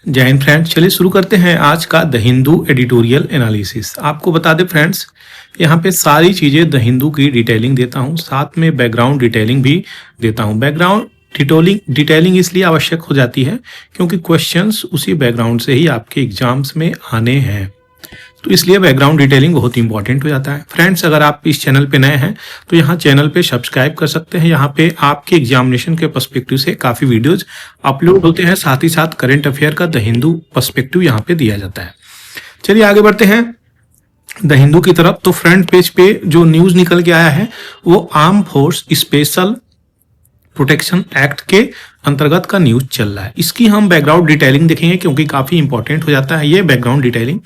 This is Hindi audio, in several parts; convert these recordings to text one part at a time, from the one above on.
जय हिंद फ्रेंड्स, चलिए शुरू करते हैं आज का द हिंदू एडिटोरियल एनालिसिस। आपको बता दें फ्रेंड्स, यहाँ पे सारी चीज़ें द हिंदू की डिटेलिंग देता हूँ, साथ में बैकग्राउंड डिटेलिंग भी देता हूँ। बैकग्राउंड डिटेलिंग इसलिए आवश्यक हो जाती है क्योंकि क्वेश्चंस उसी बैकग्राउंड से ही आपके एग्जाम्स में आने हैं, तो इसलिए बैकग्राउंड डिटेलिंग बहुत इंपॉर्टेंट हो जाता है। फ्रेंड्स, अगर आप इस चैनल पे नए हैं तो यहाँ चैनल पे सब्सक्राइब कर सकते हैं। यहाँ पे आपके एग्जामिनेशन के पर्सपेक्टिव से काफ़ी वीडियोज अपलोड होते हैं, साथ ही साथ करंट अफेयर का द हिंदू पर्सपेक्टिव यहाँ पे दिया जाता है। चलिए आगे बढ़ते हैं द हिंदू की तरफ। तो फ्रंट पेज पे जो न्यूज़ निकल के आया है वो arm force special protection act के अंतर्गत का न्यूज चल रहा है। इसकी हम बैकग्राउंड डिटेलिंग देखेंगे क्योंकि काफ़ी इंपॉर्टेंट हो जाता है ये बैकग्राउंड डिटेलिंग।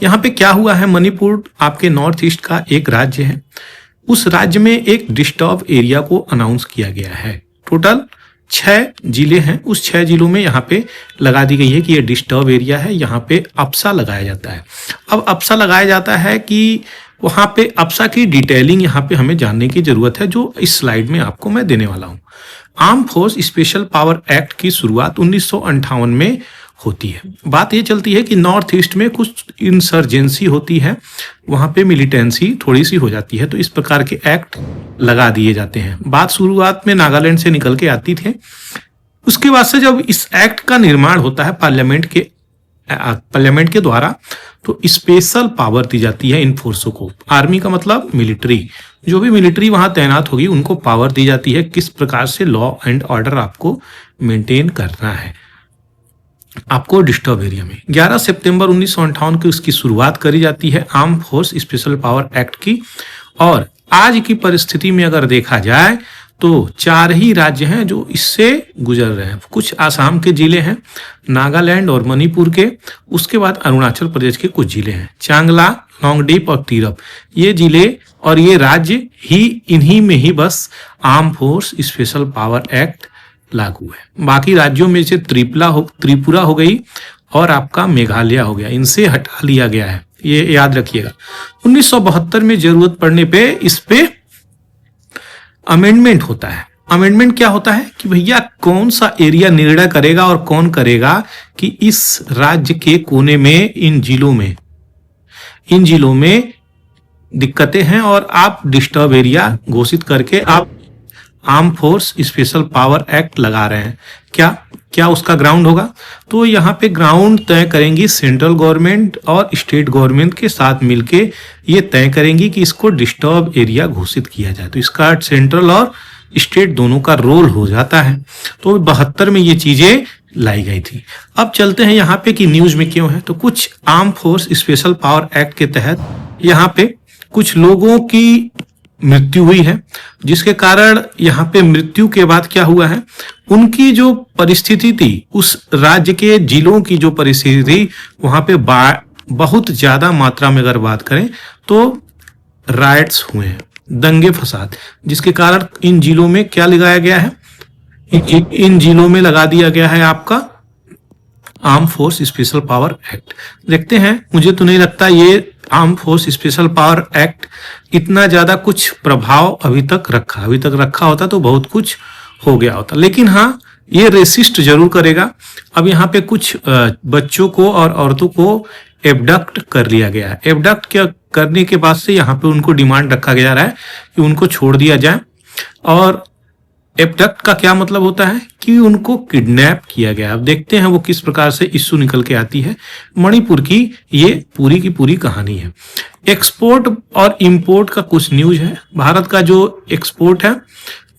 यहाँ पे क्या हुआ है, मणिपुर आपके नॉर्थ ईस्ट का एक राज्य है, उस राज्य में एक डिस्टर्ब एरिया को अनाउंस किया गया है। टोटल 6 जिले हैं, उस 6 जिलों में यहाँ पे लगा दी गई है कि ये डिस्टर्ब एरिया है, यहाँ पे अप्सा लगाया जाता है। अब अप्सा लगाया जाता है कि वहाँ पे अप्सा की डिटेलिंग यहाँ पे हमें जानने की जरूरत है, जो इस स्लाइड में आपको मैं देने वाला हूँ। Arm force special power act की शुरुआत 1958 में होती है। बात ये चलती है कि नॉर्थ ईस्ट में कुछ इंसर्जेंसी होती है, वहाँ पे मिलिटेंसी थोड़ी सी हो जाती है, तो इस प्रकार के एक्ट लगा दिए जाते हैं। बात शुरुआत में नागालैंड से निकल के आती थी। उसके बाद से जब इस एक्ट का निर्माण होता है पार्लियामेंट के द्वारा, तो स्पेशल पावर दी जाती है इन फोर्सों को। आर्मी का मतलब मिलिट्री, जो भी मिलिट्री वहां तैनात होगी उनको पावर दी जाती है किस प्रकार से लॉ एंड ऑर्डर आपको मेंटेन करना है आपको डिस्टर्ब एरिया में। 11 सितंबर 1958 की उसकी शुरुआत करी जाती है arm force special power act की। और आज की परिस्थिति में अगर देखा जाए तो 4 ही राज्य हैं जो इससे गुजर रहे हैं। कुछ आसाम के जिले हैं, नागालैंड और मणिपुर के, उसके बाद अरुणाचल प्रदेश के कुछ जिले हैं, चांगला, नोंगडीप और तिरप। ये जिले और ये राज्य ही, इन्हीं में ही बस arm force special power act लागू है। बाकी राज्यों में से त्रिपुरा हो गई और आपका मेघालय हो गया, इनसे हटा लिया गया है, ये याद रखिएगा। 1972 में जरूरत पड़ने पे इस पे अमेंडमेंट होता है। अमेंडमेंट क्या होता है कि भैया कौन सा एरिया निर्णय करेगा और कौन करेगा कि इस राज्य के कोने में इन जिलों में दिक्कतें हैं और आप डिस्टर्ब एरिया घोषित करके आप arm force special power act लगा रहे हैं। क्या उसका ग्राउंड होगा? तो यहाँ पे ग्राउंड तय करेंगी सेंट्रल गवर्नमेंट और स्टेट गवर्नमेंट के साथ मिलके ये तय करेंगी कि इसको डिस्टर्ब एरिया घोषित किया जाए। तो इसका सेंट्रल और स्टेट दोनों का रोल हो जाता है। तो 72 में ये चीजें लाई गई थी। अब चलते हैं यहाँ पे कि न्यूज में क्यों है। तो कुछ arm force special power act के तहत यहाँ पे कुछ लोगों की मृत्यु हुई है, जिसके कारण यहाँ पे मृत्यु के बाद क्या हुआ है, उनकी जो परिस्थिति थी, उस राज्य के जिलों की जो परिस्थिति थी, वहां पे बहुत ज्यादा मात्रा में अगर बात करें तो राइट्स हुए हैं, दंगे फसाद, जिसके कारण इन जिलों में क्या लगाया गया है, इन जिलों में लगा दिया गया है आपका arm force special power act. देखते हैं, मुझे तो नहीं लगता ये arm force special power act इतना ज्यादा कुछ प्रभाव अभी तक रखा होता तो बहुत कुछ हो गया होता, लेकिन हाँ ये रेसिस्ट जरूर करेगा। अब यहाँ पे कुछ बच्चों को और औरतों को एबडक्ट कर लिया गया है। एबडक्ट क्या करने के बाद से यहाँ पे उनको डिमांड रखा जा रहा है कि उनको छोड़ दिया जाए। और एबडक्ट का क्या मतलब होता है कि उनको किडनैप किया गया। अब देखते हैं वो किस प्रकार से इश्यू निकल के आती है। मणिपुर की ये पूरी की पूरी कहानी है। एक्सपोर्ट और इंपोर्ट का कुछ न्यूज है। भारत का जो एक्सपोर्ट है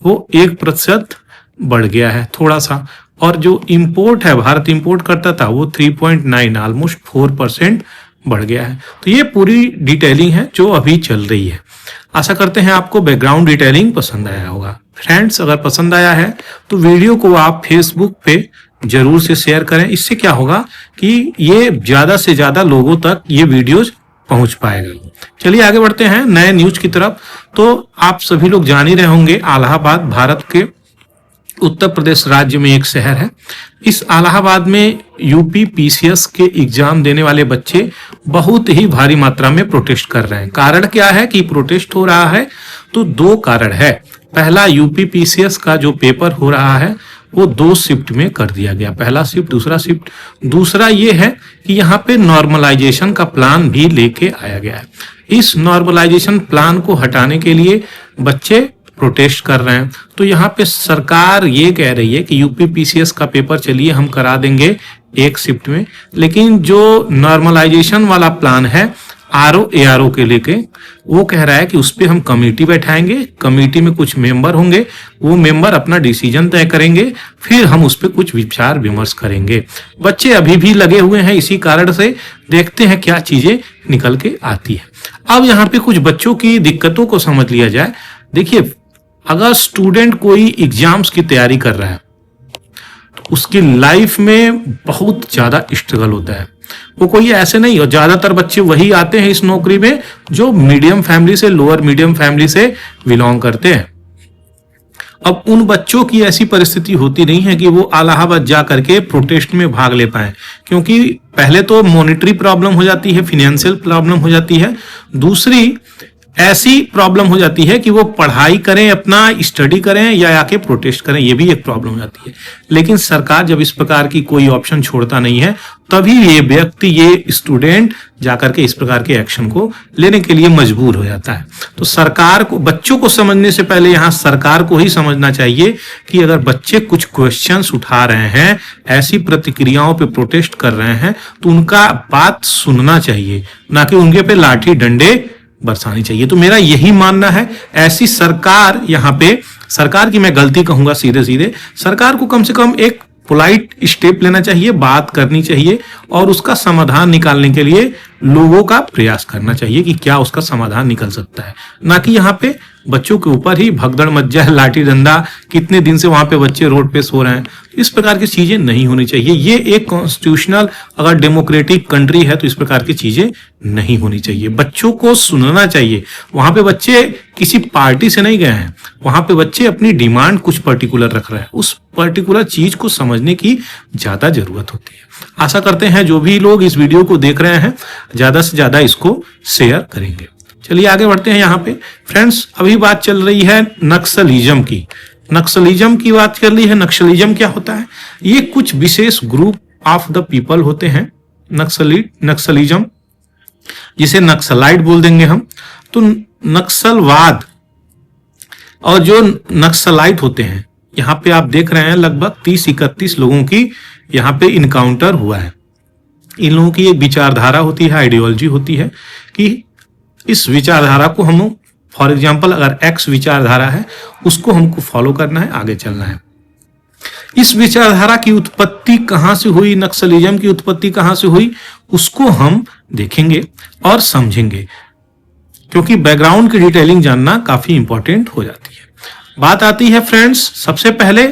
वो 1% बढ़ गया है थोड़ा सा, और जो इंपोर्ट है, भारत इंपोर्ट करता था, वो 3.9 ऑलमोस्ट 4% बढ़ गया है। तो ये पूरी डिटेलिंग है जो अभी चल रही है। आशा करते हैं आपको बैकग्राउंड डिटेलिंग पसंद आया होगा। फ्रेंड्स, अगर पसंद आया है तो वीडियो को आप फेसबुक पे जरूर से शेयर करें। इससे क्या होगा कि ये ज्यादा से ज्यादा लोगों तक ये वीडियोज पहुंच पाएगा। चलिए आगे बढ़ते हैं नए न्यूज की तरफ। तो आप सभी लोग जान ही रहे होंगे, इलाहाबाद भारत के उत्तर प्रदेश राज्य में एक शहर है। इस इलाहाबाद में यूपी पीसीएस के एग्जाम देने वाले बच्चे बहुत ही भारी मात्रा में प्रोटेस्ट कर रहे हैं। कारण क्या है कि प्रोटेस्ट हो रहा है? तो 2 कारण है। पहला, यूपी पीसीएस का जो पेपर हो रहा है वो 2 शिफ्ट में कर दिया गया, पहला शिफ्ट दूसरा शिफ्ट। दूसरा ये है कि यहाँ पे नॉर्मलाइजेशन का प्लान भी लेके आया गया है। इस नॉर्मलाइजेशन प्लान को हटाने के लिए बच्चे प्रोटेस्ट कर रहे हैं। तो यहाँ पे सरकार ये कह रही है कि यूपीपीसीएस का पेपर चलिए हम करा देंगे 1 शिफ्ट में, लेकिन जो नॉर्मलाइजेशन वाला प्लान है आरओ एआरओ के लेके, वो कह रहा है कि उस पर हम कमेटी बैठाएंगे, कमेटी में कुछ मेंबर होंगे, वो मेंबर अपना डिसीजन तय करेंगे, फिर हम उस पर कुछ विचार विमर्श करेंगे। बच्चे अभी भी लगे हुए हैं इसी कारण से, देखते हैं क्या चीजें निकल के आती है। अब यहाँ पे कुछ बच्चों की दिक्कतों को समझ लिया जाए। देखिए, अगर स्टूडेंट कोई एग्जाम्स की तैयारी कर रहा है तो उसकी लाइफ में बहुत ज्यादा स्ट्रगल होता है। वो कोई ऐसे नहीं, और ज्यादातर बच्चे वही आते हैं इस नौकरी में जो मीडियम फैमिली से, लोअर मीडियम फैमिली से बिलोंग करते हैं। अब उन बच्चों की ऐसी परिस्थिति होती नहीं है कि वो इलाहाबाद जा करके प्रोटेस्ट में भाग ले पाए, क्योंकि पहले तो मॉनेटरी प्रॉब्लम हो जाती है, फाइनेंशियल प्रॉब्लम हो जाती है, दूसरी ऐसी प्रॉब्लम हो जाती है कि वो पढ़ाई करें, अपना स्टडी करें या आके प्रोटेस्ट करें, ये भी एक प्रॉब्लम हो जाती है। लेकिन सरकार जब इस प्रकार की कोई ऑप्शन छोड़ता नहीं है, तभी ये व्यक्ति, ये स्टूडेंट जाकर के इस प्रकार के एक्शन को लेने के लिए मजबूर हो जाता है। तो सरकार को, बच्चों को समझने से पहले यहाँ सरकार को ही समझना चाहिए कि अगर बच्चे कुछ क्वेश्चंस उठा रहे हैं, ऐसी प्रतिक्रियाओं पे प्रोटेस्ट कर रहे हैं, तो उनका बात सुनना चाहिए, ना कि उनके पे लाठी डंडे बरसानी चाहिए। तो मेरा यही मानना है, ऐसी सरकार, यहाँ पे सरकार की मैं गलती कहूंगा सीधे सीधे, सरकार को कम से कम एक पोलाइट स्टेप लेना चाहिए, बात करनी चाहिए और उसका समाधान निकालने के लिए लोगों का प्रयास करना चाहिए कि क्या उसका समाधान निकल सकता है, ना कि यहाँ पे बच्चों के ऊपर ही भगदड़ मच जाए, लाठी डंडा, कितने दिन से वहां पे बच्चे रोड पे सो रहे हैं। इस प्रकार की चीजें नहीं होनी चाहिए। ये एक कॉन्स्टिट्यूशनल, अगर डेमोक्रेटिक कंट्री है तो इस प्रकार की चीजें नहीं होनी चाहिए। बच्चों को सुनना चाहिए। वहां पे बच्चे किसी पार्टी से नहीं गए हैं, वहां पे बच्चे अपनी डिमांड कुछ पर्टिकुलर रख रहे हैं, उस पर्टिकुलर चीज को समझने की ज्यादा जरूरत होती है। आशा करते हैं जो भी लोग इस वीडियो को देख रहे हैं ज्यादा से ज्यादा इसको शेयर करेंगे। चलिए आगे बढ़ते हैं। यहाँ पे फ्रेंड्स, अभी बात चल रही है नक्सलिज्म की। नक्सलिज्म की बात कर ली है। नक्सलिज्म क्या होता है? ये कुछ विशेष ग्रुप ऑफ द पीपल होते हैं नक्सलिज्म, जिसे नक्सलाइट बोल देंगे हम। तो नक्सलवाद और जो नक्सलाइट होते हैं, यहाँ पे आप देख रहे हैं लगभग 30-31 लोगों की यहाँ पे इनकाउंटर हुआ है। इन लोगों की एक विचारधारा होती है, आइडियोलॉजी होती है कि इस विचारधारा को हम, फॉर एग्जाम्पल अगर एक्स विचारधारा है, उसको हमको फॉलो करना है, आगे चलना है। इस विचारधारा की उत्पत्ति कहां से हुई, नक्सलिज्म की उत्पत्ति कहां से हुई, उसको हम देखेंगे और समझेंगे, क्योंकि बैकग्राउंड की डिटेलिंग जानना काफी इंपॉर्टेंट हो जाती है। बात आती है फ्रेंड्स सबसे पहले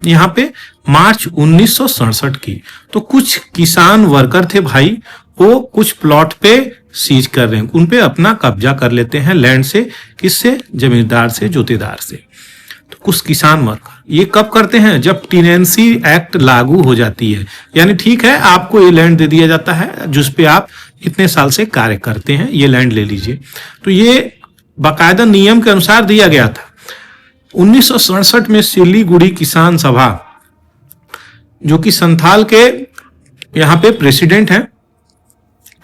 यहाँ पे मार्च 1967 की। तो कुछ किसान वर्कर थे भाई, वो कुछ प्लॉट पे सीज कर रहे हैं, उन पे अपना कब्जा कर लेते हैं लैंड से। किससे? जमींदार से, जोतेदार से। तो कुछ किसान वर्कर ये कब करते हैं? जब टेनेंसी एक्ट लागू हो जाती है, यानी ठीक है आपको ये लैंड दे दिया जाता है जिस पे आप इतने साल से कार्य करते हैं, ये लैंड ले लीजिए। तो ये बाकायदा नियम के अनुसार दिया गया था। 1967 में सिलीगुड़ी किसान सभा, जो कि संथाल के यहाँ पे प्रेसिडेंट हैं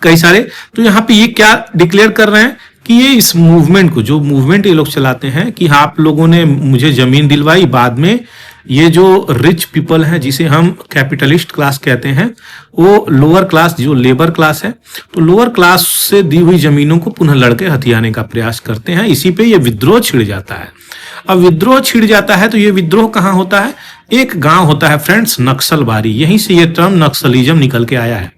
कई सारे, तो यहाँ पे ये क्या डिक्लेयर कर रहे हैं कि ये इस मूवमेंट को, जो मूवमेंट ये लोग चलाते हैं कि आप लोगों ने मुझे जमीन दिलवाई, बाद में ये जो रिच पीपल हैं, जिसे हम कैपिटलिस्ट क्लास कहते हैं, वो लोअर क्लास, जो लेबर क्लास है, तो लोअर क्लास से दी हुई जमीनों को पुनः लड़के हथियाने का प्रयास करते हैं। इसी पे ये विद्रोह छिड़ जाता है। अब विद्रोह छिड़ जाता है तो ये विद्रोह कहाँ होता है? एक गांव होता है फ्रेंड्स, नक्सलबाड़ी। यहीं से ये टर्म नक्सलिज्म निकल के आया है,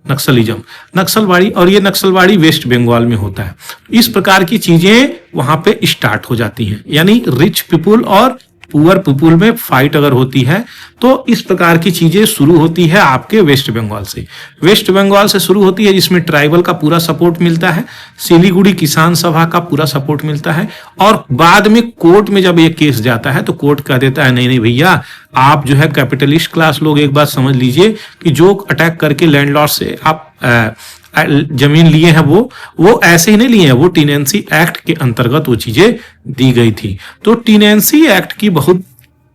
नक्सलिज्म, नक्सलबाड़ी। और ये नक्सलबाड़ी वेस्ट बंगाल में होता है। इस प्रकार की चीजें वहां पे स्टार्ट हो जाती हैं, यानी रिच पीपुल और पुअर पीपुल में फाइट अगर होती है तो इस प्रकार की चीजें शुरू होती है आपके वेस्ट बंगाल से। वेस्ट बंगाल से शुरू होती है, जिसमें ट्राइबल का पूरा सपोर्ट मिलता है, सिलीगुड़ी किसान सभा का पूरा सपोर्ट मिलता है, और बाद में कोर्ट में जब ये केस जाता है तो कोर्ट कह देता है नहीं नहीं भैया, आप जो है कैपिटलिस्ट क्लास लोग एक बात समझ लीजिए कि जो अटैक करके लैंडलॉर्ड से आप जमीन लिए हैं वो ऐसे ही नहीं लिए हैं, वो टेनेंसी एक्ट के अंतर्गत वो चीजें दी गई थी। तो टेनेंसी एक्ट की बहुत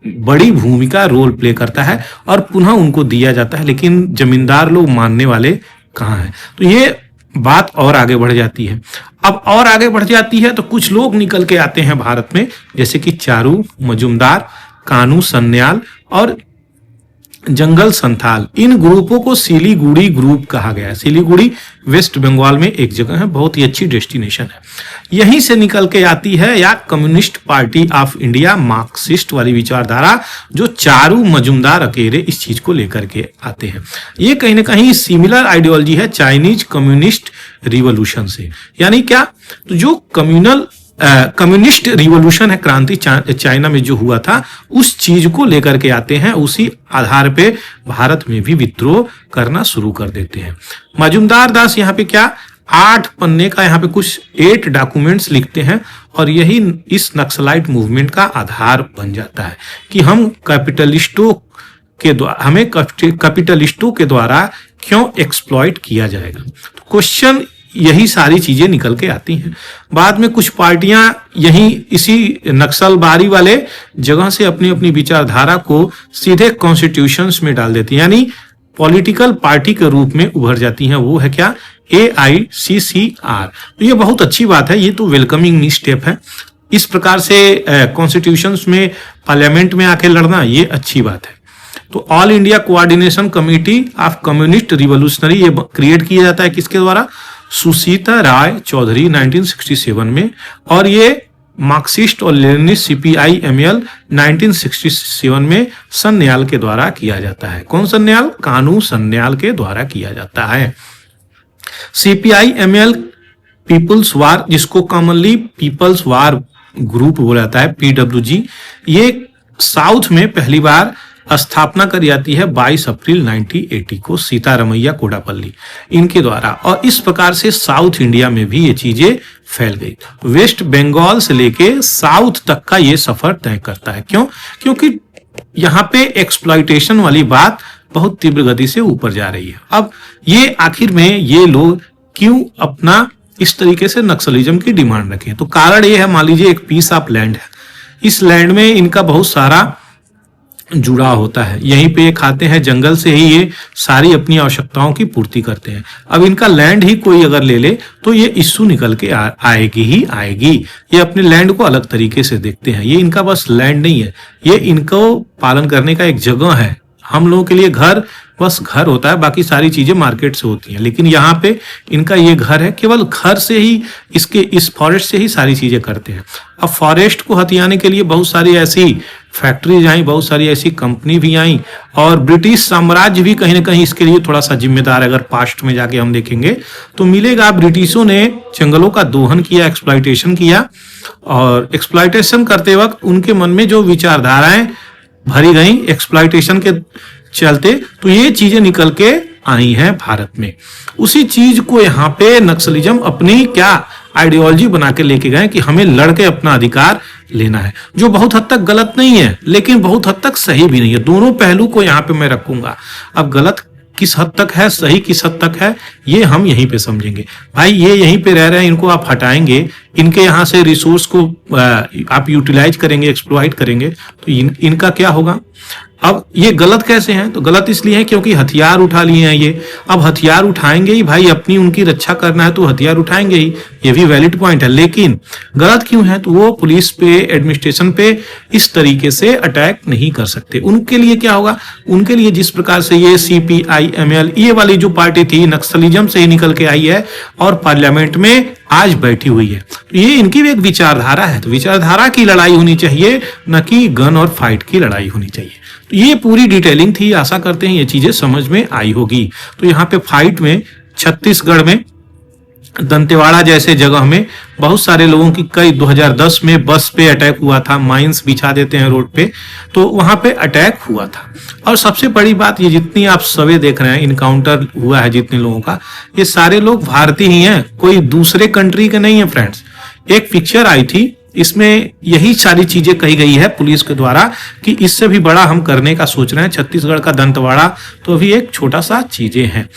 बड़ी भूमिका रोल प्ले करता है और पुनः उनको दिया जाता है, लेकिन जमींदार लोग मानने वाले कहाँ हैं। तो ये बात और आगे बढ़ जाती है। अब और आगे बढ़ जाती है तो कुछ लोग निकल के आते हैं भारत में, जैसे कि चारू मजुमदार, कानू सन्याल और जंगल संथाल। इन ग्रुपों को सिलीगुड़ी ग्रुप कहा गया है। सिलीगुड़ी वेस्ट बंगाल में एक जगह है, बहुत ही अच्छी डेस्टिनेशन है। यहीं से निकल के आती है या communist party of India, Marxist वाली विचारधारा, जो चारू मजुमदार अकेले इस चीज को लेकर के आते हैं। ये कहीं ना कहीं सिमिलर आइडियोलॉजी है चाइनीज कम्युनिस्ट रिवॉल्यूशन से। यानी क्या, तो जो कम्युनिस्ट रिवॉल्यूशन है, क्रांति चाइना में जो हुआ था, उस चीज को लेकर के आते हैं, उसी आधार पे भारत में भी विद्रोह करना शुरू कर देते हैं। मजुमदार दास यहाँ पे क्या 8 पन्ने का यहाँ पे कुछ 8 डॉक्यूमेंट्स लिखते हैं और यही इस नक्सलाइट मूवमेंट का आधार बन जाता है कि हमें कैपिटलिस्टों के द्वारा क्यों एक्सप्लॉइट किया जाएगा। तो क्वेश्चन यही सारी चीजें निकल के आती हैं। बाद में कुछ पार्टियां यही इसी नक्सलबारी वाले जगह से अपनी अपनी विचारधारा को सीधे कॉन्स्टिट्यूशंस में डाल देती हैं, यानी पॉलिटिकल पार्टी के रूप में उभर जाती हैं। वो है क्या, AICCR। तो ये बहुत अच्छी बात है, ये तो वेलकमिंग स्टेप है। इस प्रकार से कॉन्स्टिट्यूशंस में, पार्लियामेंट में आके लड़ना, ये अच्छी बात है। तो all India coordination committee of communist revolutionary, ये क्रिएट किया जाता है किसके द्वारा, सुसीता राय चौधरी 1967 में, और ये मार्क्सिस्ट और लेनिनिस्ट CPI-ML 1967 में सन्याल के द्वारा किया जाता है। कौन सन्याल, कानू सन्याल के द्वारा किया जाता है। CPI-ML पीपल्स वार, जिसको कॉमनली पीपल्स वार ग्रुप बोला जाता है, PWG, ये साउथ में पहली बार स्थापना करी जाती है 22 अप्रैल 1980 को सीतारमैया कोडापल्ली इनके द्वारा, और इस प्रकार से साउथ इंडिया में भी ये चीजें फैल गई। वेस्ट बंगाल से लेके साउथ तक का ये सफर तय करता है। क्यों, क्योंकि यहाँ पे एक्सप्लॉइटेशन वाली बात बहुत तीव्र गति से ऊपर जा रही है। अब ये आखिर में ये लोग क्यों अपना इस तरीके से नक्सलिज्म की डिमांड रखें, तो कारण ये है, मान लीजिए एक पीस ऑफ लैंड है, इस लैंड में इनका बहुत सारा जुड़ा होता है, यहीं पे ये खाते हैं, जंगल से ही ये सारी अपनी आवश्यकताओं की पूर्ति करते हैं। अब इनका लैंड ही कोई अगर ले ले तो ये इश्यू निकल के आएगी ही आएगी। ये अपने लैंड को अलग तरीके से देखते हैं, ये इनका बस लैंड नहीं है, ये इनको पालन करने का एक जगह है। हम लोगों के लिए घर बस घर होता है, बाकी सारी चीजें मार्केट से होती हैं, लेकिन यहाँ पे इनका ये घर है, केवल घर से ही, इस फॉरेस्ट से ही सारी चीजें करते हैं। अब फॉरेस्ट को हथियाने के लिए बहुत सारी ऐसी फैक्ट्रीज आई, बहुत सारी ऐसी कंपनी भी आई, और ब्रिटिश साम्राज्य भी कहीं ना कहीं इसके लिए थोड़ा सा जिम्मेदार है। अगर पास्ट में जाके हम देखेंगे तो मिलेगा, ब्रिटिशों ने जंगलों का दोहन किया, एक्सप्लॉइटेशन किया, और एक्सप्लॉइटेशन करते वक्त उनके मन में जो विचारधाराएं भरी गई एक्सप्लॉइटेशन के चलते, तो ये चीजें निकल के आई हैं भारत में। उसी चीज को यहाँ पे नक्सलिज्म अपनी क्या आइडियोलॉजी बना के लेके गए कि हमें लड़के अपना अधिकार लेना है, जो बहुत हद तक गलत नहीं है, लेकिन बहुत हद तक सही भी नहीं है। दोनों पहलू को यहाँ पे मैं रखूंगा। अब गलत किस हद तक है, सही किस हद तक है, ये हम यहीं पे समझेंगे। भाई ये यहीं पे रह रहे हैं, इनको आप हटाएंगे, इनके यहाँ से रिसोर्स को आप यूटिलाइज करेंगे, एक्सप्लॉइट करेंगे, तो इनका क्या होगा। अब ये गलत कैसे हैं, तो गलत इसलिए है क्योंकि हथियार उठा लिए हैं ये। अब हथियार उठाएंगे ही भाई, अपनी उनकी रक्षा करना है तो हथियार उठाएंगे ही, ये भी वैलिड पॉइंट है। लेकिन गलत क्यों है, तो वो पुलिस पे, एडमिनिस्ट्रेशन पे इस तरीके से अटैक नहीं कर सकते। उनके लिए क्या होगा, उनके लिए जिस प्रकार से ये CPI-ML ये वाली जो पार्टी थी नक्सलिज्म से ही निकल के आई है और पार्लियामेंट में आज बैठी हुई है, तो ये इनकी भी एक विचारधारा है। तो विचारधारा की लड़ाई होनी चाहिए, न कि गन और फाइट की लड़ाई होनी चाहिए। तो ये पूरी डिटेलिंग थी, आशा करते हैं ये चीजें समझ में आई होगी। तो यहाँ पे फाइट में छत्तीसगढ़ में दंतेवाड़ा जैसे जगह में बहुत सारे लोगों की, कई 2010 में बस पे अटैक हुआ था, माइंस बिछा देते हैं रोड पे, तो वहां पे अटैक हुआ था। और सबसे बड़ी बात, ये जितनी आप सवे देख रहे हैं, इनकाउंटर हुआ है जितने लोगों का, ये सारे लोग भारतीय ही हैं, कोई दूसरे कंट्री के नहीं है फ्रेंड्स। एक पिक्चर आई थी, इसमें यही सारी चीजें कही गई है पुलिस के द्वारा कि इससे भी बड़ा हम करने का सोच रहे हैं। छत्तीसगढ़ का दंतेवाड़ा तो अभी एक छोटा सा चीजें हैं।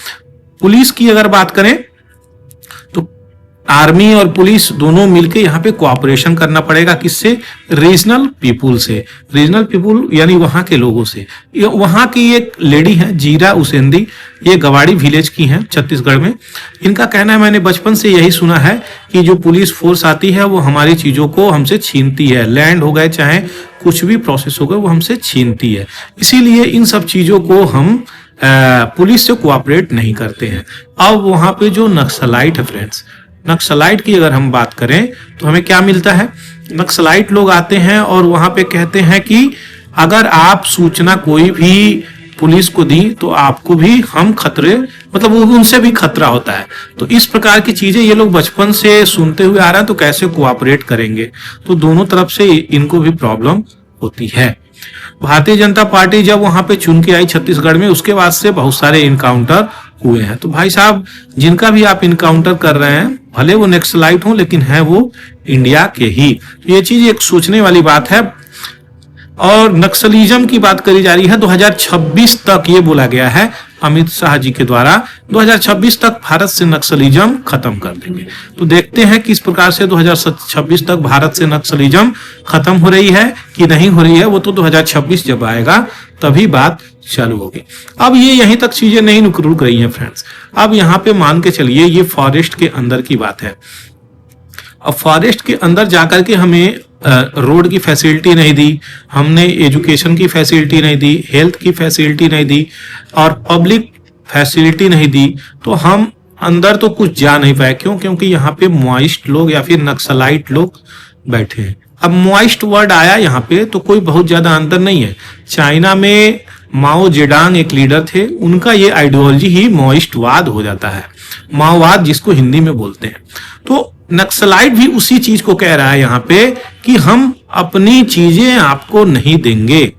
पुलिस की अगर बात करें तो आर्मी और पुलिस दोनों मिलके यहाँ पे कोऑपरेशन करना पड़ेगा। किससे? रीजनल पीपुल से। रीजनल पीपुल यानी वहां के लोगों से। वहां की एक लेडी है जीरा उसेंदी, ये गवाड़ी विलेज की हैं छत्तीसगढ़ में। इनका कहना है, मैंने बचपन से यही सुना है कि जो पुलिस फोर्स आती है वो हमारी चीजों को हमसे छीनती है, लैंड हो गए चाहे कुछ भी प्रोसेस हो गए वो हमसे छीनती है, इसीलिए इन सब चीजों को हम पुलिस से कोऑपरेट नहीं करते हैं। अब वहां पे जो नक्सलाइट है फ्रेंड्स, नक्सलाइट की अगर हम बात करें तो हमें क्या मिलता है? नक्सलाइट लोग आते हैं और वहां पे कहते हैं कि अगर आप सूचना कोई भी पुलिस को दी तो आपको भी हम खतरे, मतलब उनसे भी खतरा होता है। तो इस प्रकार की चीजें ये लोग बचपन से सुनते हुए आ रहे हैं, तो कैसे कोऑपरेट करेंगे? तो दोनों तरफ से इनको भी प्रॉब्लम होती है। भारतीय जनता पार्टी जब वहां पे चुन के आई छत्तीसगढ़ में, उसके बाद से बहुत सारे इनकाउंटर हुए हैं। तो भाई साहब, जिनका भी आप इनकाउंटर कर रहे हैं, भले वो नक्सलाइट हो लेकिन है वो इंडिया के ही। तो ये चीज एक सोचने वाली बात है। और नक्सलिज्म की बात करी जा रही है 2026 तक, ये बोला गया है अमित शाह जी के द्वारा 2026 तक भारत से नक्सलिज्म खत्म कर देंगे। तो देखते हैं किस प्रकार से 2026 तक भारत से नक्सलिज्म खत्म हो रही है कि नहीं हो रही है। वो तो 2026 जब आएगा तभी बात चालू होगी। अब ये यहीं तक चीजें नहीं रुक रही हैं फ्रेंड्स। अब यहाँ पे मान के चलिए ये फॉरेस्ट के अंदर की बात है। अब फॉरेस्ट के अंदर जाकर के हमें रोड की फैसिलिटी नहीं दी, हमने एजुकेशन की फैसिलिटी नहीं दी, हेल्थ की फैसिलिटी नहीं दी और पब्लिक फैसिलिटी नहीं दी, तो हम अंदर तो कुछ जा नहीं पाए। क्यों? क्योंकि यहाँ पे मॉइस्ट लोग या फिर नक्सलाइट लोग बैठे हैं। अब मॉइस्ट वर्ड आया यहाँ पे तो कोई बहुत ज्यादा अंतर नहीं है। चाइना में माओ जेडांग एक लीडर थे, उनका ये आइडियोलॉजी ही मॉइस्टवाद हो जाता है, माओवाद जिसको हिंदी में बोलते हैं। तो नक्सलाइट भी उसी चीज को कह रहा है यहाँ पे कि हम अपनी चीजें आपको नहीं देंगे।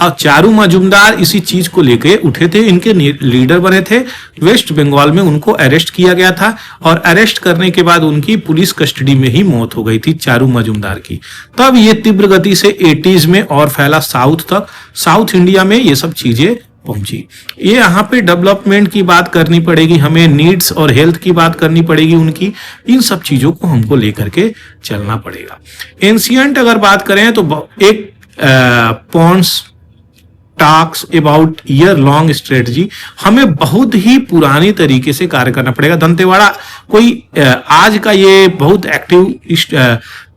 और चारू मजुमदार इसी चीज को लेके उठे थे, इनके लीडर बने थे। वेस्ट बंगाल में उनको अरेस्ट किया गया था और अरेस्ट करने के बाद उनकी पुलिस कस्टडी में ही मौत हो गई थी चारू मजुमदार की। तब ये तीव्र गति से 80s में और फैला साउथ तक, साउथ इंडिया में ये सब चीजें पहुंची। ये यहाँ पे डेवलपमेंट की बात करनी पड़ेगी, हमें नीड्स और हेल्थ की बात करनी पड़ेगी उनकी। इन सब चीजों को हमको लेकर के चलना पड़ेगा। एंशियंट अगर बात करें तो एक पॉन्स talks about year long strategy, हमें बहुत ही पुरानी तरीके से कार्य करना पड़ेगा। दंतेवाड़ा कोई आज का ये बहुत एक्टिव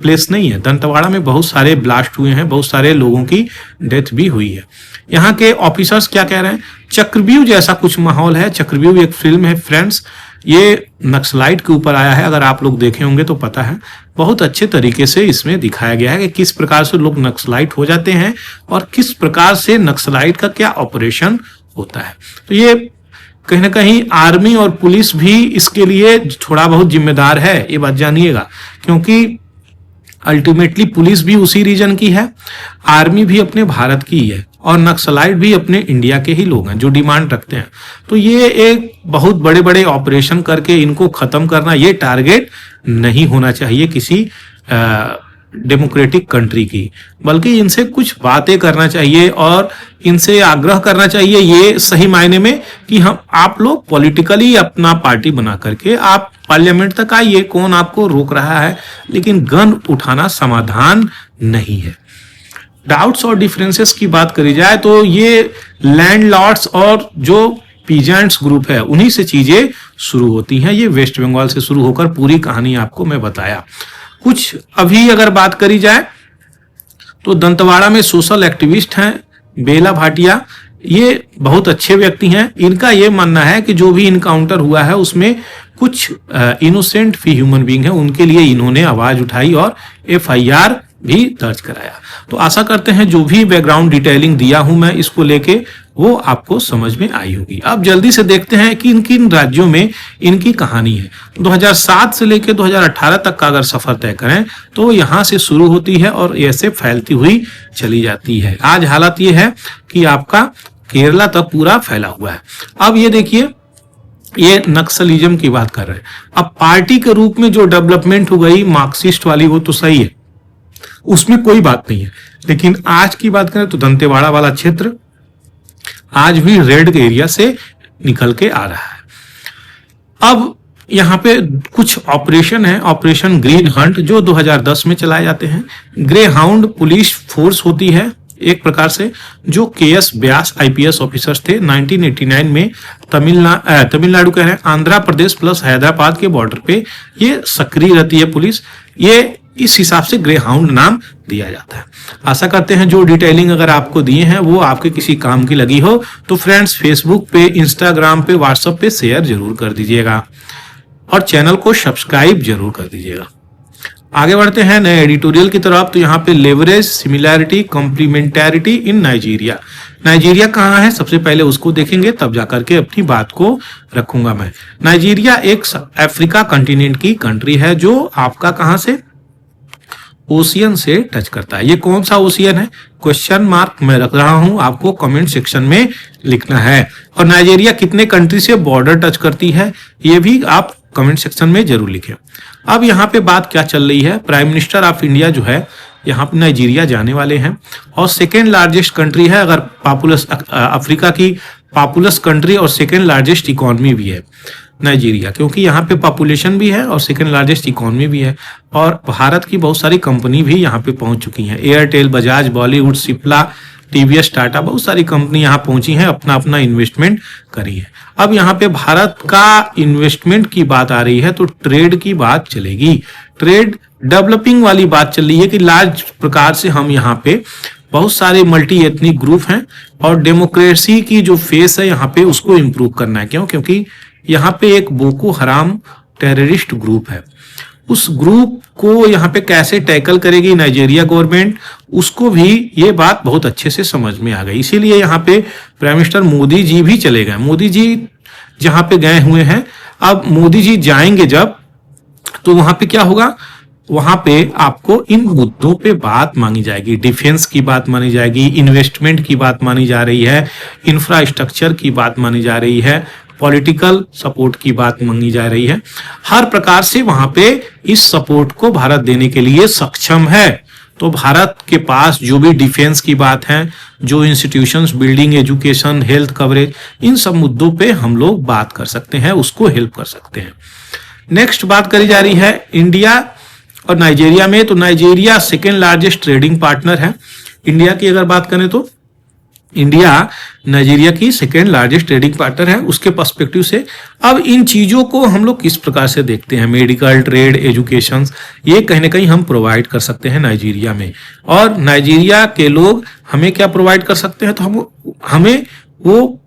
प्लेस नहीं है। दंतेवाड़ा में बहुत सारे ब्लास्ट हुए हैं, बहुत सारे लोगों की डेथ भी हुई है। यहाँ के ऑफिसर्स क्या कह रहे हैं? चक्रव्यूह जैसा कुछ माहौल है। चक्रव्यूह एक फिल्म है फ्रेंड्स, ये नक्सलाइट के ऊपर आया है। अगर आप लोग देखे होंगे तो पता है, बहुत अच्छे तरीके से इसमें दिखाया गया है कि किस प्रकार से लोग नक्सलाइट हो जाते हैं और किस प्रकार से नक्सलाइट का क्या ऑपरेशन होता है। तो ये कहीं ना कहीं आर्मी और पुलिस भी इसके लिए थोड़ा बहुत जिम्मेदार है, ये बात जानिएगा। क्योंकि अल्टीमेटली पुलिस भी उसी रीजन की है, आर्मी भी अपने भारत की है और नक्सलाइट भी अपने इंडिया के ही लोग हैं जो डिमांड रखते हैं। तो ये एक बहुत बड़े बड़े ऑपरेशन करके इनको खत्म करना, ये टारगेट नहीं होना चाहिए किसी डेमोक्रेटिक कंट्री की, बल्कि इनसे कुछ बातें करना चाहिए और इनसे आग्रह करना चाहिए ये सही मायने में कि हम आप लोग पॉलिटिकली अपना पार्टी बना करके आप पार्लियामेंट तक आइए, कौन आपको रोक रहा है, लेकिन गन उठाना समाधान नहीं है। डाउट्स और डिफरेंसेस की बात करी जाए तो ये लैंडलॉर्ड्स और जो पीजेंट्स ग्रुप है उन्हीं से चीजें शुरू होती हैं। ये वेस्ट बंगाल से शुरू होकर पूरी कहानी आपको मैं बताया। कुछ अभी अगर बात करी जाए तो दंतेवाड़ा में सोशल एक्टिविस्ट हैं बेला भाटिया, ये बहुत अच्छे व्यक्ति हैं। इनका ये मानना है कि जो भी इनकाउंटर हुआ है उसमें कुछ इनोसेंट भी ह्यूमन बीइंग है, उनके लिए इन्होंने आवाज उठाई और FIR भी दर्ज कराया। तो आशा करते हैं जो भी बैकग्राउंड डिटेलिंग दिया हूं मैं इसको लेके वो आपको समझ में आई होगी। अब जल्दी से देखते हैं कि किन राज्यों में इनकी कहानी है। 2007 से लेकर 2018 तक का अगर सफर तय करें तो यहां से शुरू होती है और ऐसे फैलती हुई चली जाती है। आज हालत ये है कि आपका केरला तक पूरा फैला हुआ है। अब ये देखिए, ये नक्सलिज्म की बात कर रहे हैं। अब पार्टी के रूप में जो डेवलपमेंट हो गई मार्क्सिस्ट वाली, वो तो सही है, उसमें कोई बात नहीं है। लेकिन आज की बात करें तो दंतेवाड़ा वाला क्षेत्र आज भी रेड के एरिया से निकल के आ रहा है। अब यहाँ पे कुछ ऑपरेशन है, ऑपरेशन ग्रीन हंट जो 2010 में चलाए जाते हैं। ग्रे हाउंड पुलिस फोर्स होती है एक प्रकार से, जो KS व्यास IPS ऑफिसर्स थे 1989 में तमिलनाडु कह रहे हैं, आंध्र प्रदेश प्लस हैदराबाद के बॉर्डर पे ये सक्रिय रहती है पुलिस। ये इस हिसाब से ग्रे हाउंड नाम दिया जाता है। आशा करते हैं जो डिटेलिंग अगर आपको दिए हैं वो आपके किसी काम की लगी हो, तो फ्रेंड्स फेसबुक पे, इंस्टाग्राम पे, व्हाट्सएप पे शेयर जरूर कर दीजिएगा और चैनल को सब्सक्राइब जरूर कर दीजिएगा। आगे बढ़ते हैं नए एडिटोरियल की तरफ। तो यहाँ पे लेवरेज, सिमिलैरिटी, कॉम्प्लीमेंटैरिटी इन नाइजीरिया। नाइजीरिया कहाँ है सबसे पहले उसको देखेंगे, तब जाकर के अपनी बात को रखूंगा मैं। नाइजीरिया एक अफ्रीका कंटिनेंट की कंट्री है जो आपका कहाँ से, ओशियन से टच करता है। ये कौन सा ओशियन है, क्वेश्चन मार्क मैं रख रहा हूं, आपको कमेंट सेक्शन में लिखना है। और नाइजीरिया कितने कंट्री से बॉर्डर टच करती है ये भी आप कमेंट सेक्शन में जरूर लिखें। अब यहाँ पे बात क्या चल रही है, प्राइम मिनिस्टर ऑफ इंडिया जो है यहाँ पे नाइजीरिया जाने वाले हैं और सेकेंड लार्जेस्ट कंट्री है अगर पॉपुलस, अफ्रीका की पॉपुलस कंट्री और सेकेंड लार्जेस्ट इकोनॉमी भी है नाइजीरिया, क्योंकि यहाँ पे पॉपुलेशन भी है और सेकेंड लार्जेस्ट इकोनॉमी भी है। और भारत की बहुत सारी कंपनी भी यहाँ पे पहुंच चुकी हैं, एयरटेल, बजाज, बॉलीवुड, सिप्ला, TVS, टाटा, बहुत सारी कंपनी यहाँ पहुंची हैं, अपना अपना इन्वेस्टमेंट करी है। अब यहाँ पे भारत का इन्वेस्टमेंट की बात आ रही है तो ट्रेड की बात चलेगी। ट्रेड डेवलपिंग वाली बात चल रही है कि लार्ज प्रकार से हम यहाँ पे बहुत सारे मल्टी एथनिक ग्रुप हैं और डेमोक्रेसी की जो फेस है यहाँ पे उसको इम्प्रूव करना है। क्यों, क्योंकि यहाँ पे एक बोको हराम टेररिस्ट ग्रुप है, उस ग्रुप को यहाँ पे कैसे टैकल करेगी नाइजीरिया गवर्नमेंट, उसको भी ये बात बहुत अच्छे से समझ में आ गई। इसीलिए यहाँ पे प्राइम मिनिस्टर मोदी जी भी चले गए। मोदी जी जहाँ पे गए हुए हैं, अब मोदी जी जाएंगे जब, तो वहां पे क्या होगा, वहां पे आपको इन मुद्दों पे बात मांगी जाएगी। डिफेंस की बात मानी जाएगी, इन्वेस्टमेंट की बात मानी जा रही है, इंफ्रास्ट्रक्चर की बात मानी जा रही है, पॉलिटिकल सपोर्ट की बात मांगी जा रही है। हर प्रकार से वहां पे इस सपोर्ट को भारत देने के लिए सक्षम है। तो भारत के पास जो भी डिफेंस की बात है, जो institutions, building, education, health coverage, इन सब मुद्दों पे हम लोग बात कर सकते हैं, उसको हेल्प कर सकते हैं। नेक्स्ट बात करी जा रही है इंडिया और नाइजीरिया में। तो Nigeria second largest trading partner है। इंडिया की अगर बात करें तो इंडिया नाइजीरिया की सेकेंड लार्जेस्ट ट्रेडिंग पार्टनर है उसके पर्सपेक्टिव से। अब इन चीजों को हम लोग किस प्रकार से देखते हैं, मेडिकल, ट्रेड, एजुकेशन, ये कहीं ना कहीं हम प्रोवाइड कर सकते हैं नाइजीरिया में। और नाइजीरिया के लोग हमें क्या प्रोवाइड कर सकते हैं, तो हमें वो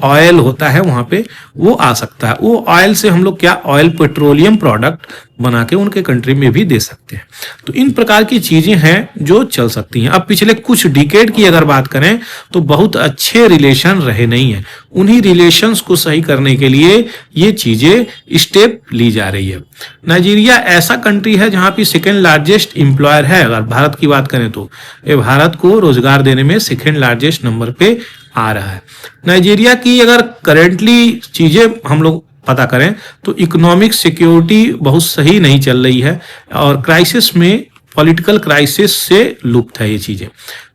ऑयल होता है वहां पे, वो आ सकता है। वो ऑयल से हम लोग क्या, ऑयल पेट्रोलियम प्रोडक्ट बना के उनके कंट्री में भी दे सकते हैं। तो इन प्रकार की चीजें हैं जो चल सकती हैं। अब पिछले कुछ डिकेड की अगर बात करें तो बहुत अच्छे रिलेशन रहे नहीं है, उन्हीं रिलेशंस को सही करने के लिए ये चीजें स्टेप ली जा रही है। नाइजीरिया ऐसा कंट्री है जहां पे सेकेंड लार्जेस्ट एम्प्लॉयर है। अगर भारत की बात करें तो ये भारत को रोजगार देने में सेकेंड लार्जेस्ट नंबर पे आ रहा है। नाइजीरिया की अगर करेंटली चीजें हम लोग पता करें तो इकोनॉमिक सिक्योरिटी बहुत सही नहीं चल रही है और क्राइसिस में, पॉलिटिकल क्राइसिस से लुप्त है ये चीजें।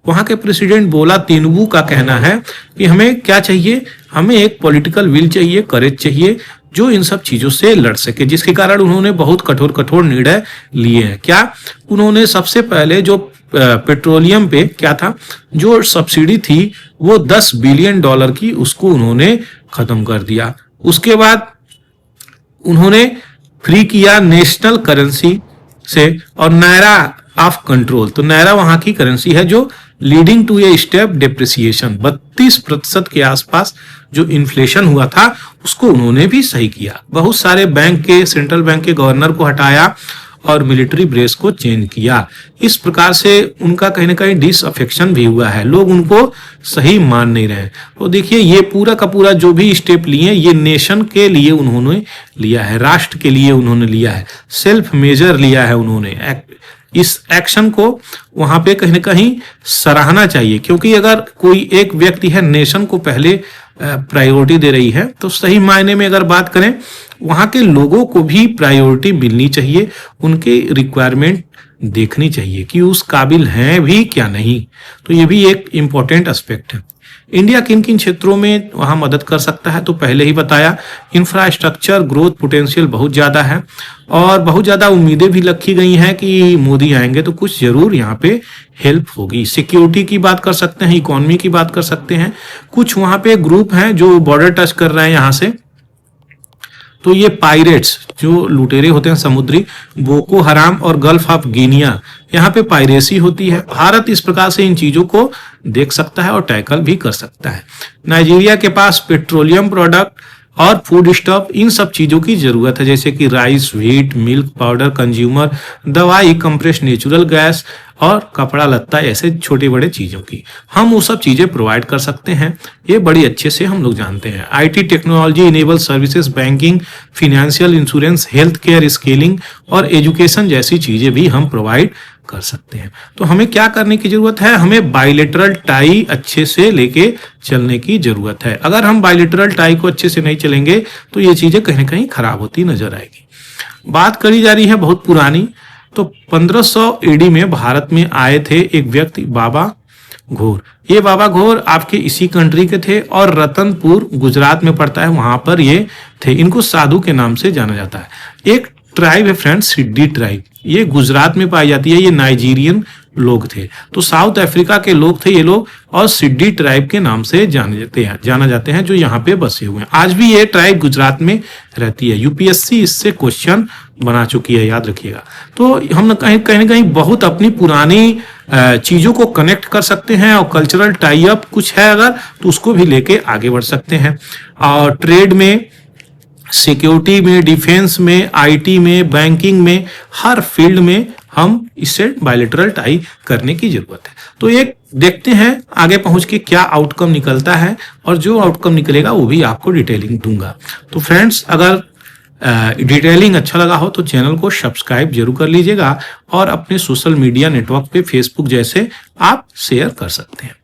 वहां के प्रेसिडेंट बोला तिनुबू का कहना है कि हमें क्या चाहिए, हमें एक पॉलिटिकल विल चाहिए, करेज चाहिए जो इन सब चीजों से लड़ सके, जिसके कारण उन्होंने बहुत कठोर निर्णय लिए हैं। क्या, उन्होंने सबसे पहले जो पेट्रोलियम पे क्या था, जो सब्सिडी थी वो $10 बिलियन की, उसको उन्होंने खत्म कर दिया। उसके बाद उन्होंने फ्री किया नेशनल करेंसी से और नायरा ऑफ कंट्रोल। तो नायरा वहां की करेंसी है जो leading to a step depreciation, 32% के आसपास जो इन्फ्लेशन हुआ था उसको उन्होंने भी सही किया। बहुत सारे बैंक के, सेंट्रल बैंक के गवर्नर को हटाया और मिलिट्री बेस को चेंज किया। इस प्रकार से उनका कहीं ना कहीं डिसअफेक्शन भी हुआ है, लोग उनको सही मान नहीं रहे। तो देखिए ये पूरा का पूरा जो भी स्टेप लिए ये नेशन के लिए उन्होंने लिया है, राष्ट्र के लिए उन्होंने लिया है, सेल्फ मेजर लिया है उन्होंने। इस एक्शन को वहां पे कहीं ना कहीं सराहना चाहिए, क्योंकि अगर कोई एक व्यक्ति है नेशन को पहले प्रायोरिटी दे रही है तो सही मायने में अगर बात करें वहां के लोगों को भी प्रायोरिटी मिलनी चाहिए, उनके रिक्वायरमेंट देखनी चाहिए कि उस काबिल हैं भी क्या नहीं। तो ये भी एक इम्पोर्टेंट एस्पेक्ट है। इंडिया किन किन क्षेत्रों में वहाँ मदद कर सकता है, तो पहले ही बताया, इंफ्रास्ट्रक्चर ग्रोथ पोटेंशियल बहुत ज़्यादा है और बहुत ज़्यादा उम्मीदें भी रखी गई हैं कि मोदी आएंगे तो कुछ ज़रूर यहाँ पे हेल्प होगी। सिक्योरिटी की बात कर सकते हैं, इकोनॉमी की बात कर सकते हैं। कुछ वहाँ पे ग्रुप हैं जो बॉर्डर टच कर रहे हैं यहाँ से, तो ये पायरेट्स जो लुटेरे होते हैं समुद्री, बोको हराम और गल्फ ऑफ गिनिया, यहाँ पे पायरेसी होती है। भारत इस प्रकार से इन चीजों को देख सकता है और टैकल भी कर सकता है। नाइजीरिया के पास पेट्रोलियम प्रोडक्ट और फूड स्टॉक, इन सब चीजों की जरूरत है, जैसे कि rice, wheat, milk powder, consumer, दवाई, कंप्रेस नेचुरल गैस और कपड़ा लत्ता, ऐसे छोटे बड़े चीजों की हम वो सब चीजें प्रोवाइड कर सकते हैं। ये बड़ी अच्छे से हम लोग जानते हैं। IT technology enable services, banking, financial, insurance, health care, scaling और एजुकेशन जैसी चीजें भी हम प्रोवाइड कर सकते हैं। तो हमें क्या करने की जरूरत है, हमें बायलेटरल टाई अच्छे से लेके चलने की जरूरत है। अगर हम बायलेटरल टाई को अच्छे से नहीं चलेंगे तो ये चीजें कहीं ना कहीं खराब होती नजर आएगी। बात करी जा रही है बहुत पुरानी, तो 1500 एडी में भारत में आए थे एक व्यक्ति, बाबा घोर। ये बाबा घोर आपके इसी कंट्री के थे और रतनपुर गुजरात में पड़ता है, वहां पर ये थे। इनको साधु के नाम से जाना जाता है। एक ट्राइब है फ्रेंड्स, सिड्डी ट्राइब, ये गुजरात में पाई जाती है। ये नाइजीरियन लोग थे, तो साउथ अफ्रीका के लोग थे ये लोग, और सिड्डी ट्राइब के नाम से जाना जाते हैं, जो यहाँ पे बसे हुए हैं। आज भी ये ट्राइब गुजरात में रहती है। यूपीएससी इससे क्वेश्चन बना चुकी है, याद रखिएगा। तो हम कहीं ना कहीं बहुत अपनी पुरानी चीजों को कनेक्ट कर सकते हैं, और कल्चरल टाई अप कुछ है अगर, तो उसको भी लेके आगे बढ़ सकते हैं। और ट्रेड में, सिक्योरिटी में, डिफेंस में, आईटी में, बैंकिंग में, हर फील्ड में हम इससे बायलेटरल टाई करने की जरूरत है। तो एक देखते हैं आगे पहुंच के क्या आउटकम निकलता है, और जो आउटकम निकलेगा वो भी आपको डिटेलिंग दूंगा। तो फ्रेंड्स, अगर डिटेलिंग अच्छा लगा हो तो चैनल को सब्सक्राइब जरूर कर लीजिएगा, और अपने सोशल मीडिया नेटवर्क पे, फेसबुक जैसे आप शेयर कर सकते हैं।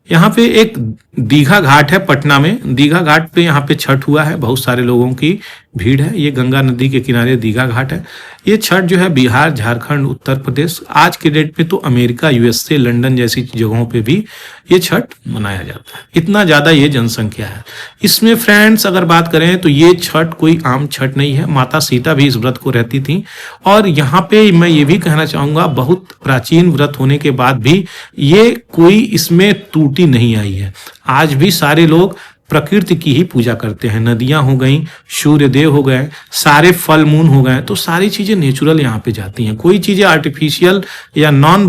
यहाँ पे एक दीघा घाट है पटना में। दीघा घाट पे यहाँ पे छठ हुआ है, बहुत सारे लोगों की भीड़ है। ये गंगा नदी के किनारे दीघा घाट है। ये छठ जो है बिहार, झारखंड, उत्तर प्रदेश, आज के डेट में तो अमेरिका, यूएसए, लंदन जैसी जगहों पे भी ये छठ मनाया जाता है। इतना ज्यादा ये जनसंख्या है इसमें। फ्रेंड्स, अगर बात करें तो ये छठ कोई आम छठ नहीं है। माता सीता भी इस व्रत को रहती थी, और यहाँ पे मैं ये भी कहना चाहूंगा, बहुत प्राचीन व्रत होने के बाद भी ये कोई इसमें त्रुटि नहीं आई है। आज भी सारे लोग प्रकृति की ही पूजा करते हैं। नदियां हो गई, सूर्य देव हो गए, सारे फल मून हो गए, तो सारी चीजें नेचुरल यहाँ पे जाती हैं। कोई चीजें आर्टिफिशियल या नॉन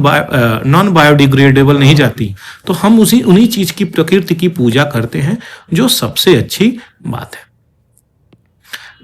बायोडिग्रेडेबल नहीं जाती। तो हम उन्हीं चीज की, प्रकृति की पूजा करते हैं, जो सबसे अच्छी बात है।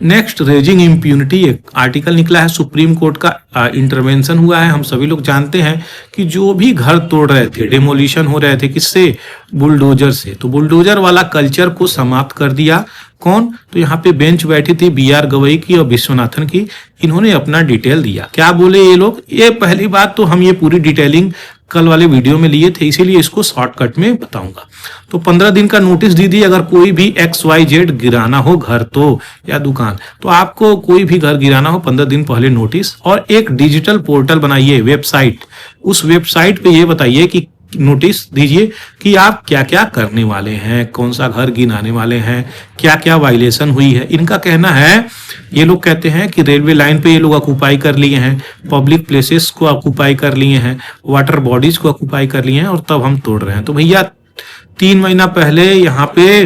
नेक्स्ट, रेजिंग इम्प्यूनिटी, एक आर्टिकल निकला है, सुप्रीम कोर्ट का इंटरवेंशन हुआ है। हम सभी लोग जानते हैं कि जो भी घर तोड़ रहे थे, डेमोलिशन हो रहे थे, किससे, बुलडोजर से, तो बुलडोजर वाला कल्चर को समाप्त कर दिया। कौन, तो यहाँ पे बेंच बैठी थी बीआर गवई की और विश्वनाथन की। इन्होंने अपना डिटेल दिया। क्या बोले ये लोग, ये पहली बात तो हम ये पूरी डिटेलिंग कल वाले वीडियो में लिए थे, इसीलिए इसको शॉर्टकट में बताऊंगा। तो 15 दिन का नोटिस दीदी, अगर कोई भी XYZ गिराना हो घर तो या दुकान, तो आपको कोई भी घर गिराना हो 15 दिन पहले नोटिस, और एक डिजिटल पोर्टल बनाइए, वेबसाइट। उस वेबसाइट पे ये बताइए कि नोटिस दीजिए कि आप क्या क्या करने वाले हैं, कौन सा घर गिराने वाले हैं, क्या क्या वायलेशन हुई है। इनका कहना है, ये लोग कहते हैं कि रेलवे लाइन पे ये लोग ऑक्यूपाई कर लिए हैं, पब्लिक प्लेसेस को ऑक्यूपाई कर लिए हैं, वाटर बॉडीज को ऑक्यूपाई कर लिए हैं, और तब हम तोड़ रहे हैं। तो भैया 3 महीना पहले यहाँ पे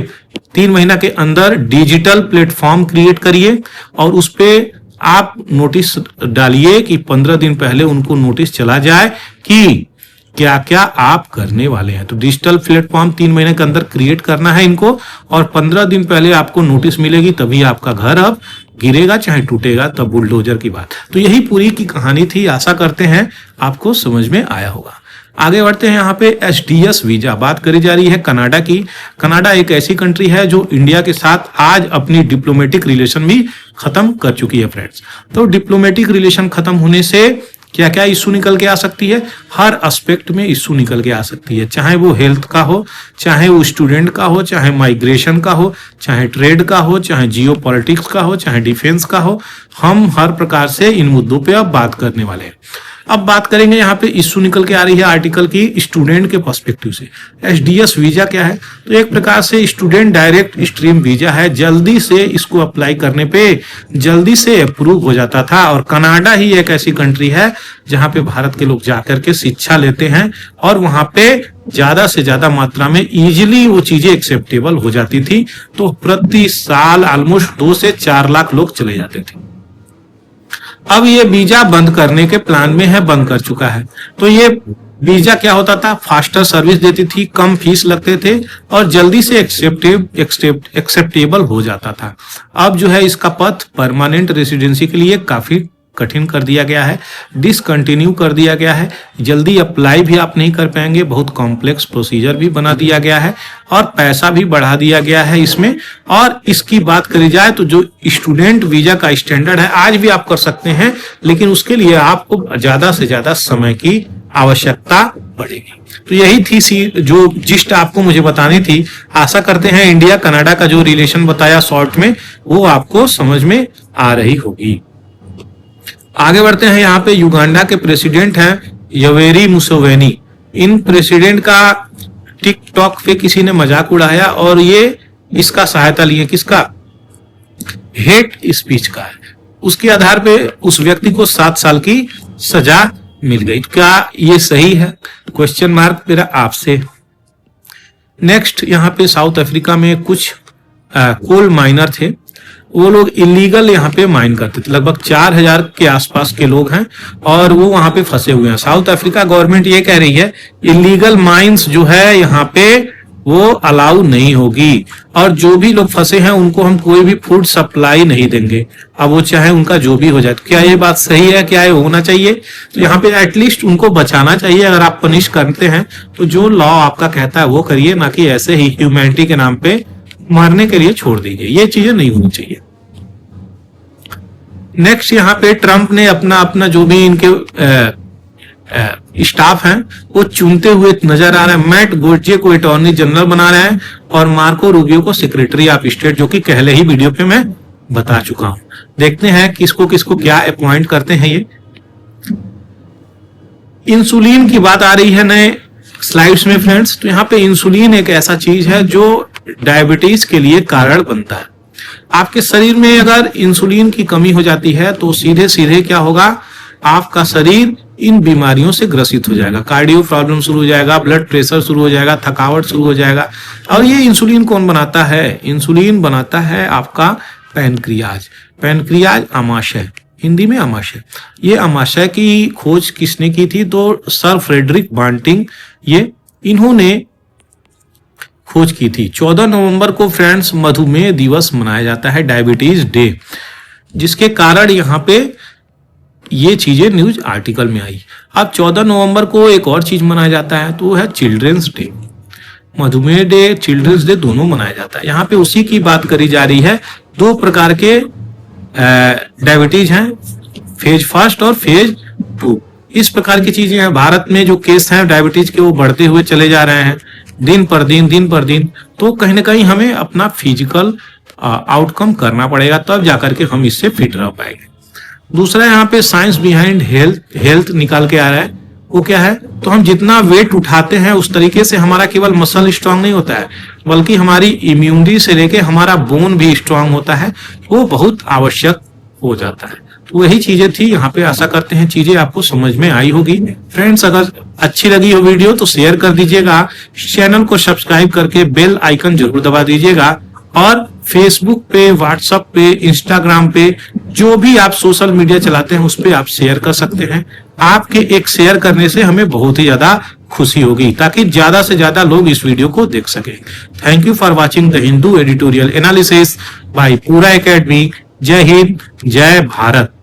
3 महीना के अंदर डिजिटल प्लेटफॉर्म क्रिएट करिए, और उस पे आप नोटिस डालिए कि 15 दिन पहले उनको नोटिस चला जाए कि क्या क्या आप करने वाले हैं। तो डिजिटल प्लेटफॉर्म 3 महीने के अंदर क्रिएट करना है इनको, और 15 दिन पहले आपको नोटिस मिलेगी, तभी आपका घर अब गिरेगा चाहे टूटेगा, तब बुलडोजर की बात। तो यही पूरी की कहानी थी। आशा करते हैं आपको समझ में आया होगा। आगे बढ़ते हैं। यहाँ पे SDS वीजा बात करी जा रही है कनाडा की। कनाडा एक ऐसी कंट्री है जो इंडिया के साथ आज अपनी डिप्लोमेटिक रिलेशन भी खत्म कर चुकी है फ्रेंड्स। तो डिप्लोमेटिक रिलेशन खत्म होने से क्या क्या इशू निकल के आ सकती है, हर एस्पेक्ट में इशू निकल के आ सकती है, चाहे वो हेल्थ का हो, चाहे वो स्टूडेंट का हो, चाहे माइग्रेशन का हो, चाहे ट्रेड का हो, चाहे जियो पॉलिटिक्स का हो, चाहे डिफेंस का हो। हम हर प्रकार से इन मुद्दों पे अब बात करने वाले हैं। अब बात करेंगे यहाँ पे इश्यू निकल के आ रही है आर्टिकल की स्टूडेंट के पर्सपेक्टिव से। एसडीएस वीजा क्या है? तो एक प्रकार से स्टूडेंट डायरेक्ट स्ट्रीम वीजा है। जल्दी से इसको अप्लाई करने पे जल्दी से अप्रूव हो जाता था, और कनाडा ही एक ऐसी कंट्री है जहां पे भारत के लोग जाकर के शिक्षा लेते हैं और वहां पे ज्यादा से ज्यादा मात्रा में इजीली वो चीजें एक्सेप्टेबल हो जाती थी। तो प्रति साल ऑलमोस्ट 2 से 4 लाख लोग चले जाते थे। अब ये वीजा बंद करने के प्लान में है, बंद कर चुका है। तो ये वीजा क्या होता था? फास्टर सर्विस देती थी, कम फीस लगते थे और जल्दी से एक्सेप्टेबल हो जाता था। अब जो है इसका पथ परमानेंट रेसिडेंसी के लिए काफी कठिन कर दिया गया है, डिसकंटिन्यू कर दिया गया है। जल्दी अप्लाई भी आप नहीं कर पाएंगे, बहुत कॉम्प्लेक्स प्रोसीजर भी बना दिया गया है और पैसा भी बढ़ा दिया गया है इसमें। और इसकी बात करी जाए तो जो स्टूडेंट वीजा का स्टैंडर्ड है आज भी आप कर सकते हैं, लेकिन उसके लिए आपको ज्यादा से ज्यादा समय की आवश्यकता पड़ेगी। तो यही थी जो जिस्ट आपको मुझे बतानी थी। आशा करते हैं इंडिया कनाडा का जो रिलेशन बताया शॉर्ट में वो आपको समझ में आ रही होगी। आगे बढ़ते हैं। यहाँ पे युगांडा के प्रेसिडेंट हैं यवेरी मुसेवेनी। इन प्रेसिडेंट का टिकटॉक पे किसी ने मजाक उड़ाया और ये इसका सहायता लिए, किसका? हेट स्पीच का है। उसके आधार पे उस व्यक्ति को 7 साल की सजा मिल गई। क्या ये सही है? क्वेश्चन मार्क मेरा आपसे। नेक्स्ट, यहाँ पे साउथ अफ्रीका में कुछ कोल माइनर थे। वो लोग इलीगल यहाँ पे माइन करते थे। लगभग 4000 के आसपास के लोग हैं और वो वहां पे फंसे हुए हैं। साउथ अफ्रीका गवर्नमेंट ये कह रही है इलीगल माइंस जो है यहाँ पे वो अलाउ नहीं होगी, और जो भी लोग फंसे हैं उनको हम कोई भी फूड सप्लाई नहीं देंगे। अब वो चाहे उनका जो भी हो जाए। क्या ये बात सही है? क्या ये होना चाहिए? तो यहाँ पे एटलीस्ट उनको बचाना चाहिए। अगर आप पनिश करते हैं तो जो लॉ आपका कहता है वो करिए, ना कि ऐसे ही ह्यूमैनिटी के नाम पे मारने के लिए छोड़ दीजिए। ये चीजें नहीं होनी चाहिए। नेक्स्ट, यहाँ पे ट्रंप ने अपना जो भी इनके स्टाफ हैं वो चुनते हुए नजर आ रहा है। मैट गोट्जे को अटॉर्नी जनरल बना रहे हैं और मार्को रूबियो को सेक्रेटरी ऑफ स्टेट, जो कि पहले ही वीडियो पे मैं बता चुका हूं। देखते हैं किसको किसको क्या अपॉइंट करते हैं ये। इंसुलिन की बात आ रही है नए स्लाइड्स में फ्रेंड्स। तो यहाँ पे इंसुलिन एक ऐसा चीज है जो डायबिटीज के लिए कारण बनता है। आपके शरीर में अगर इंसुलिन की कमी हो जाती है तो सीधे सीधे क्या होगा? आपका शरीर इन बीमारियों से ग्रसित हो जाएगा। कार्डियो प्रॉब्लम शुरू हो जाएगा, ब्लड प्रेशर शुरू हो जाएगा, थकावट शुरू हो जाएगा। और ये इंसुलिन कौन बनाता है? इंसुलिन बनाता है आपका पैनक्रियाज। पैनक्रियाज आमाशय, हिंदी में आमाशय। ये आमाशय की खोज किसने की थी? तो सर फ्रेडरिक बांटिंग, ये इन्होंने खोज की थी। 14 नवंबर को फ्रेंड्स मधुमेह दिवस मनाया जाता है, डायबिटीज डे, जिसके कारण यहाँ पे ये चीजें न्यूज आर्टिकल में आई। अब 14 नवंबर को एक और चीज मनाया जाता है, तो वो है चिल्ड्रंस डे। मधुमेह डे, चिल्ड्रंस डे दोनों मनाया जाता है। यहाँ पे उसी की बात करी जा रही है। 2 प्रकार के डायबिटीज हैं, फेज 1 और फेज 2। इस प्रकार की चीजें हैं। भारत में जो केस हैं डायबिटीज के वो बढ़ते हुए चले जा रहे हैं दिन पर दिन। तो कहीं ना कहीं हमें अपना फिजिकल आउटकम करना पड़ेगा, तब जाकर के हम इससे फिट रह पाएंगे। दूसरा यहाँ पे साइंस बिहाइंड हेल्थ निकाल के आ रहा है। वो क्या है? तो हम जितना वेट उठाते हैं उस तरीके से हमारा केवल मसल स्ट्रांग नहीं होता है, बल्कि हमारी इम्यूनिटी से लेके हमारा बोन भी स्ट्रांग होता है। वो बहुत आवश्यक हो जाता है। तो वही चीजें थी यहाँ पे। आशा करते हैं चीजें आपको समझ में आई होगी। फ्रेंड्स, अगर अच्छी लगी हो वीडियो तो शेयर कर दीजिएगा, चैनल को सब्सक्राइब करके बेल आइकन जरूर दबा दीजिएगा, और फेसबुक पे, व्हाट्सएप पे, इंस्टाग्राम पे, जो भी आप सोशल मीडिया चलाते हैं उस पे आप शेयर कर सकते हैं। आपके एक शेयर करने से हमें बहुत ही ज्यादा खुशी होगी, ताकि ज्यादा से ज्यादा लोग इस वीडियो को देख सके। Thank you for watching the Hindu editorial analysis bye पूरा एकेडमी। जय हिंद, जय भारत।